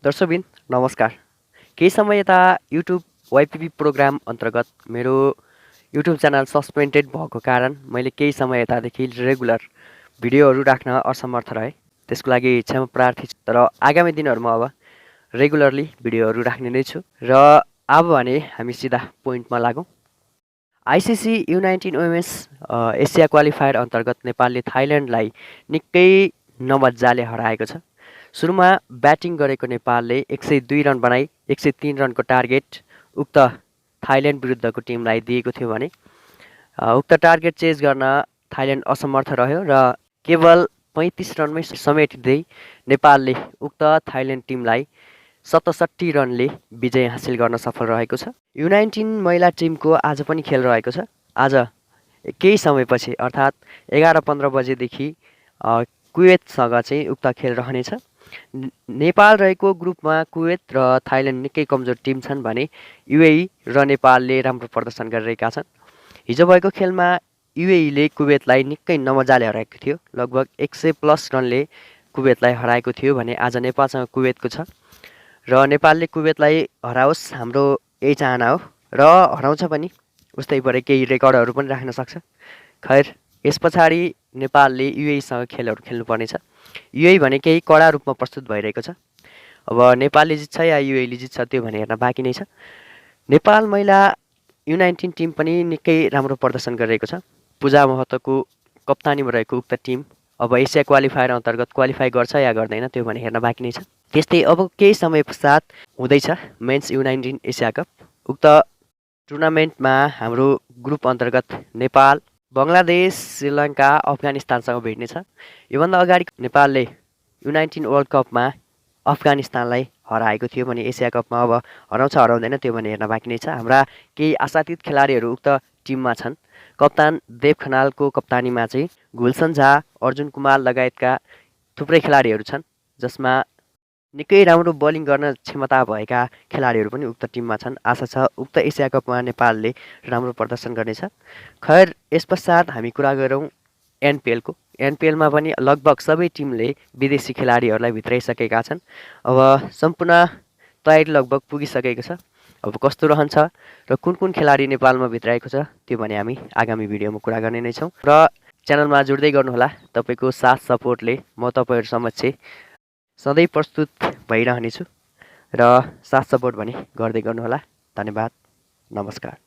दर्शकबिन नमस्कार। केही समय यता युट्युब वाइपिपी प्रोग्राम अन्तर्गत मेरो युट्युब च्यानल सस्पेन्डेड भएको कारण मैले केही समय यतादेखि रेगुलर भिडियोहरू राख्न असमर्थ रहेँ। त्यसको लागि क्षमा प्रार्थी छु। तर आगामी दिनहरूमा अब रेगुलरली भिडियोहरू राख्ने नै छु। र अब भने हामी सिधा पोइन्टमा लागौँ। ICC U19 women's Asia qualifier अन्तर्गत नेपालले थाइल्यान्डलाई निकै नमजाले हराएको छ। सुरुमा ब्याटिङ गरेको नेपालले 102 रन बनाई 103 रनको टार्गेट उक्त थाइल्यान्ड विरुद्धको टिमलाई दिएको थियो भने उक्त टार्गेट चेज गर्न थाइल्यान्ड असमर्थ रह्यो र केवल 35 रनमै समेटिँदै नेपालले उक्त थाइल्यान्ड टिमलाई 67 रनले विजय हासिल गर्न सफल रहेको छ। U19 महिला टिमको आज पनि खेल रहेको छ। आज केही समयपछि अर्थात् 11:15 बजेदेखि कुवेतसँग चाहिँ उक्त खेल रहनेछ। नेपाल रहेको ग्रुपमा कुवेत र थाइल्यान्ड निकै कमजोर टिम छन् भने युएई र नेपालले राम्रो प्रदर्शन गरिरहेका छन्। हिजो भएको खेलमा युएईले कुवेतलाई निकै नमजाले हराएको थियो। लगभग 100+ रनले कुवेतलाई हराएको थियो भने आज नेपालसँग कुवेतको छ र नेपालले कुवेतलाई हराओस् हाम्रो यही चाहना हो र हराउँछ पनि। उस्तै परे केही रेकर्डहरू पनि राख्न सक्छ। खैर यस पछाडि नेपालले युएईसँग खेलहरू खेल्नुपर्नेछ। युएई भने केही कडा रूपमा प्रस्तुत भइरहेको छ। अब नेपालले जित्छ या युएईले जित्छ त्यो भने हेर्न बाँकी नै छ। नेपाल महिला U19 टिम पनि निकै राम्रो प्रदर्शन गरिरहेको छ। पूजा महतोको कप्तानीमा रहेको उक्त टिम अब एसिया क्वालिफायर अन्तर्गत क्वालिफाई गर्छ या गर्दैन त्यो भने हेर्न बाँकी नै छ। त्यस्तै अब केही समय पश्चात हुँदैछ मेन्स U19 एसिया कप। उक्त टुर्नामेन्टमा हाम्रो ग्रुप अन्तर्गत नेपाल, बङ्गलादेश, श्रीलङ्का, अफगानिस्तानसँग भिड्नेछ। योभन्दा अगाडि नेपालले U19 वर्ल्ड कपमा अफगानिस्तानलाई हराएको थियो भने एसिया कपमा अब हराउँछ हराउँदैन त्यो भने हेर्न बाँकी नै छ। हाम्रा केही आशातीत खेलाडीहरू उक्त टिममा छन्। कप्तान देव खनालको कप्तानीमा चाहिँ गुलसन झा, अर्जुन कुमार लगायतका थुप्रै खेलाडीहरू छन् जसमा निकै राम्रो बलिङ गर्न क्षमता भएका खेलाडीहरू पनि उक्त टिममा छन्। आशा छ उक्त एसिया कपमा नेपालले राम्रो प्रदर्शन गर्नेछ। खैर यस पश्चात हामी कुरा गरौँ एनपिएलको। एनपिएलमा पनि लगभग सबै टिमले विदेशी खेलाडीहरूलाई भित्राइसकेका छन्। अब सम्पूर्ण तयारी लगभग पुगिसकेको छ। अब कस्तो रहन्छ र कुन कुन खेलाडी नेपालमा भित्राएको छ त्यो भने हामी आगामी भिडियोमा कुरा गर्ने नै छौँ। र च्यानलमा जोड्दै गर्नुहोला। तपाईँको साथ सपोर्टले म तपाईँहरू समक्ष सधैँ प्रस्तुत भइरहनेछु र साथ सपोर्ट भने गर्दै गर्नुहोला। धन्यवाद। नमस्कार।